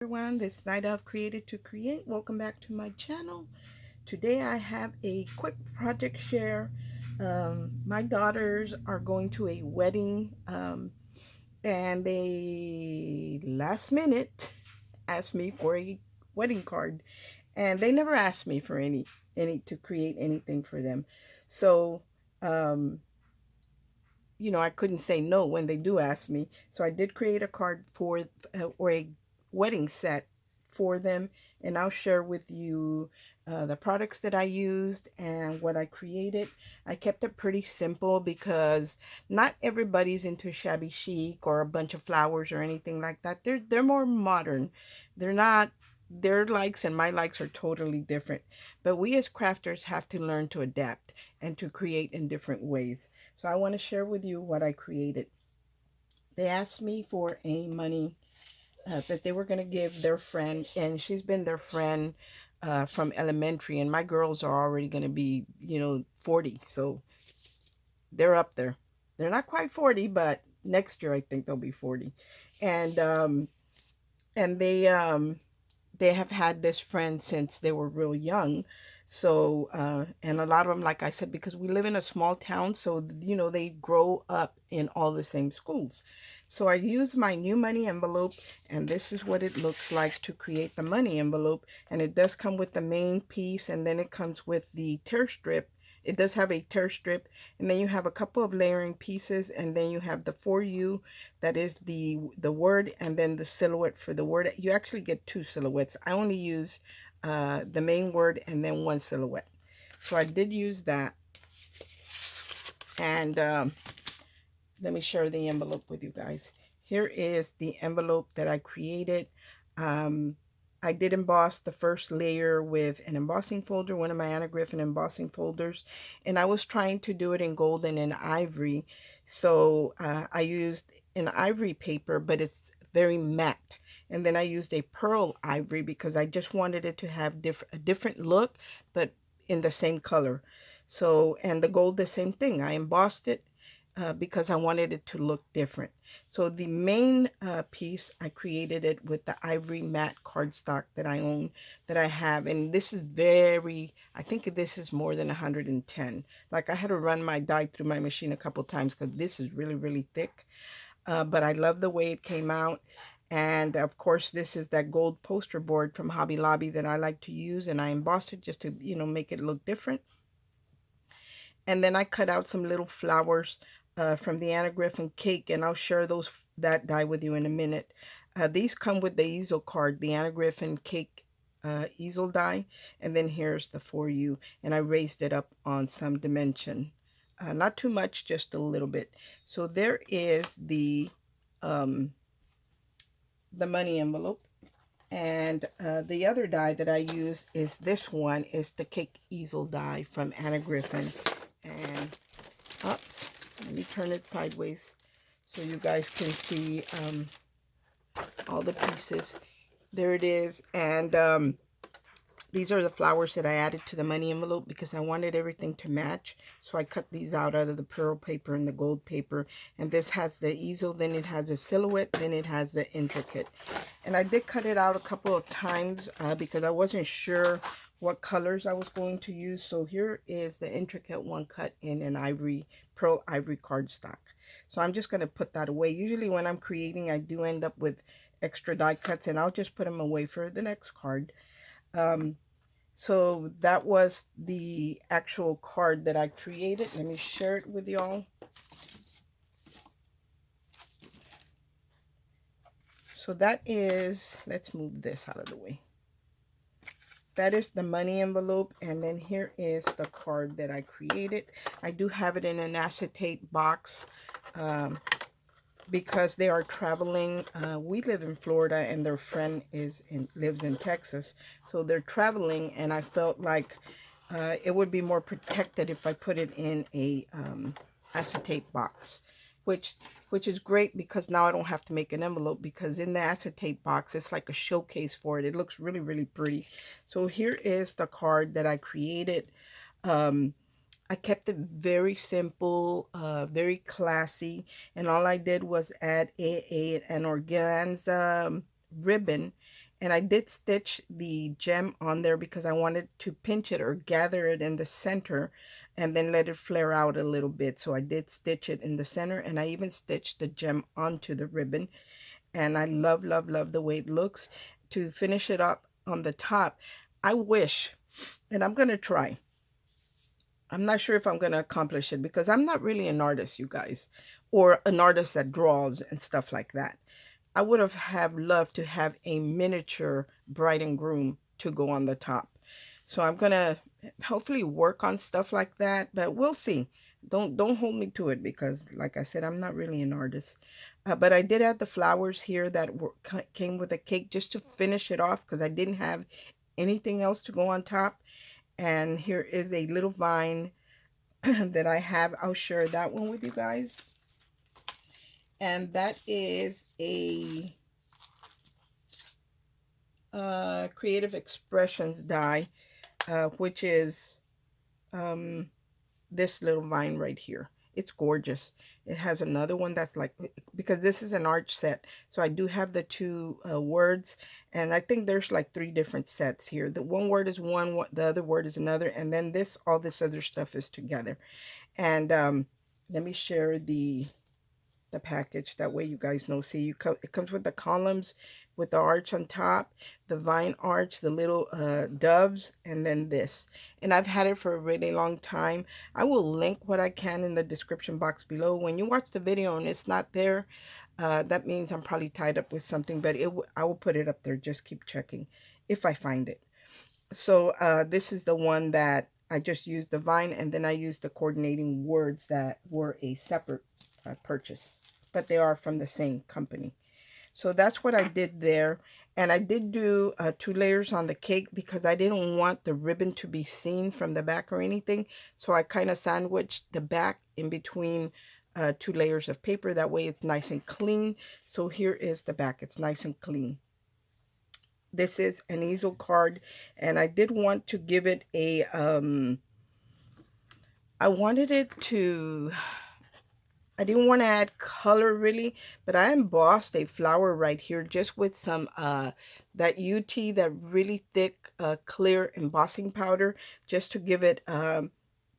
Everyone, this is Ida of Created to Create. Welcome back to my channel. Today I have a quick project share. My daughters are going to a wedding, and they last minute asked me for a wedding card, and they never asked me for any to create anything for them. So um, I couldn't say no when they do ask me. So I did create a card for or a wedding set for them, and I'll share with you the products that I used and what I created. I kept it pretty simple because not everybody's into shabby chic or a bunch of flowers or anything like that. They're more modern. They're not. Their likes and my likes are totally different. But we as crafters have to learn to adapt and to create in different ways. So I want to share with you what I created. They asked me for a money that they were going to give their friend, and she's been their friend from elementary, and my girls are already going to be, 40, so they're up there. They're not quite 40, but next year I think they'll be 40. And they have had this friend since they were real young. So, and a lot of them, like I said, because we live in a small town, so, they grow up in all the same schools. So I use my new money envelope, and this is what it looks like to create the money envelope. And it does come with the main piece, and then it comes with the tear strip. It does have a tear strip, and then you have a couple of layering pieces, and then you have the for you, that is the word, and then the silhouette for the word. You actually get two silhouettes. I only use the main word and then one silhouette. So I did use that, and let me share the envelope with you guys. Here is the envelope that I created. Um, I did emboss the first layer with an embossing folder, one of my Anna Griffin embossing folders, and I was trying to do it in golden and ivory. So I used an ivory paper, but it's very matte. And then I used a pearl ivory because I just wanted it to have a different look, but in the same color. So, and the gold, the same thing. I embossed it because I wanted it to look different. So the main piece, I created it with the ivory matte cardstock that I own, that I have. And this is I think this is more than 110. Like, I had to run my die through my machine a couple times because this is really, really thick. But I love the way it came out. And of course, this is that gold poster board from Hobby Lobby that I like to use. And I embossed it just to, make it look different. And then I cut out some little flowers from the Anna Griffin cake, and I'll share that die with you in a minute. These come with the easel card, the Anna Griffin cake easel die, and then here's the for you, and I raised it up on some dimension. Not too much, just a little bit. So there is the money envelope. And the other die that I use is this one, is the cake easel die from Anna Griffin. And oops, let me turn it sideways so you guys can see all the pieces. There it is. And these are the flowers that I added to the money envelope because I wanted everything to match. So I cut these out of the pearl paper and the gold paper. And this has the easel, then it has a silhouette, then it has the intricate. And I did cut it out a couple of times because I wasn't sure what colors I was going to use. So here is the intricate one cut in an pearl ivory cardstock. So I'm just going to put that away. Usually when I'm creating, I do end up with extra die cuts, and I'll just put them away for the next card. So that was the actual card that I created. Let me share it with y'all. So that is, let's move this out of the way. That is the money envelope, and then here is the card that I created. I do have it in an acetate box because they are traveling. We live in Florida, and their friend lives in Texas. So they're traveling, and I felt like it would be more protected if I put it in a acetate box, which is great because now I don't have to make an envelope, because in the acetate box, it's like a showcase for it. It looks really, really pretty. So here is the card that I created. I kept it very simple, very classy, and all I did was add an organza ribbon, And I did stitch the gem on there because I wanted to pinch it or gather it in the center and then let it flare out a little bit. So I did stitch it in the center, and I even stitched the gem onto the ribbon. And I love, love, love the way it looks. To finish it up on the top, I wish, and I'm going to try. I'm not sure if I'm going to accomplish it because I'm not really an artist, you guys, or an artist that draws and stuff like that. I would have loved to have a miniature bride and groom to go on the top. So I'm going to hopefully work on stuff like that, but we'll see. Don't hold me to it because, like I said, I'm not really an artist. But I did add the flowers here that came with the cake just to finish it off because I didn't have anything else to go on top. And here is a little vine that I have. I'll share that one with you guys. And that is a Creative Expressions die, which is this little vine right here. It's gorgeous. It has another one that's like, because this is an arch set, so I do have the two words, and I think there's like 3 different sets here. The one word is one, the other word is another, and then all this other stuff is together. And let me share the package, that way you guys know. See, it comes with the columns with the arch on top, the vine arch, the little doves, and then this. And I've had it for a really long time. I will link what I can in the description box below. When you watch the video and it's not there, that means I'm probably tied up with something, but I will put it up there. Just keep checking if I find it. So this is the one that I just used the vine, and then I used the coordinating words that were a separate purchase, but they are from the same company. So that's what I did there. And I did do 2 layers on the cake because I didn't want the ribbon to be seen from the back or anything. So I kind of sandwiched the back in between 2 layers of paper. That way it's nice and clean. So here is the back. It's nice and clean. This is an easel card, and I did want to give it a, I wanted it to, I didn't want to add color really, but I embossed a flower right here just with some, that UT, that really thick, clear embossing powder, just to give it,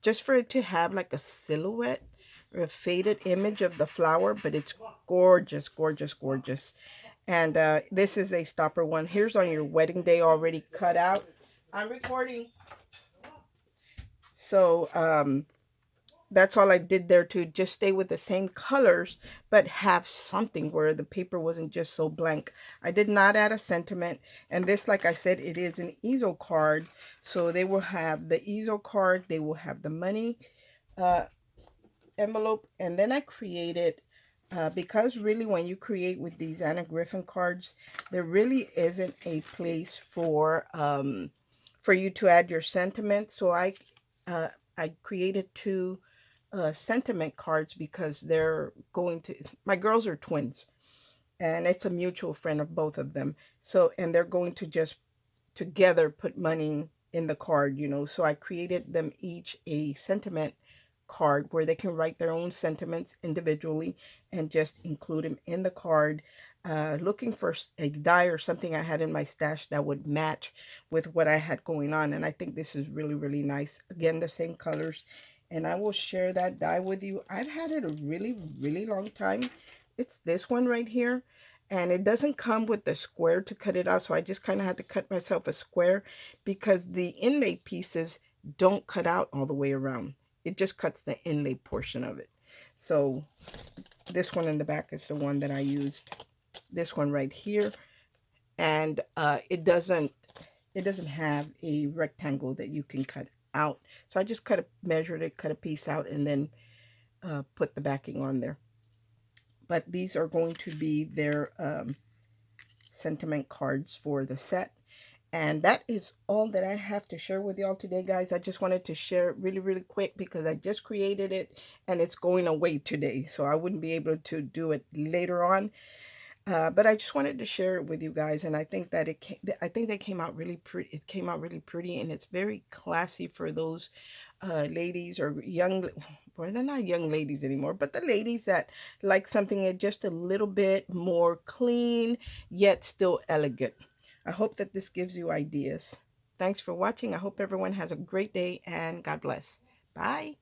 just for it to have like a silhouette or a faded image of the flower, but it's gorgeous, gorgeous, gorgeous. And this is a stopper one. Here's on your wedding day already cut out. I'm recording. So that's all I did there, to just stay with the same colors, but have something where the paper wasn't just so blank. I did not add a sentiment. And this, like I said, it is an easel card. So they will have the easel card. They will have the money envelope. And then I created, because really when you create with these Anna Griffin cards, there really isn't a place for you to add your sentiments. So I created 2 sentiment cards because they're going to, my girls are twins, and it's a mutual friend of both of them. So, and they're going to just together put money in the card, you know. So I created them each a sentiment card where they can write their own sentiments individually and just include them in the card. Looking for a die or something I had in my stash that would match with what I had going on. And I think this is really, really nice. Again, the same colors. And I will share that die with you. I've had it a really, really long time. It's this one right here. And it doesn't come with the square to cut it out. So I just kind of had to cut myself a square because the inlay pieces don't cut out all the way around. It just cuts the inlay portion of it. So this one in the back is the one that I used. This one right here. And it doesn't have a rectangle that you can cut out. So I just measured it, cut a piece out, and then put the backing on there. But these are going to be their sentiment cards for the set. And that is all that I have to share with y'all today, guys. I just wanted to share it really, really quick because I just created it and it's going away today. So I wouldn't be able to do it later on. But I just wanted to share it with you guys, and I think that I think they came out really pretty. It came out really pretty, and it's very classy for those ladies or young. Well, they're not young ladies anymore, but the ladies that like something just a little bit more clean yet still elegant. I hope that this gives you ideas. Thanks for watching. I hope everyone has a great day and God bless. Bye.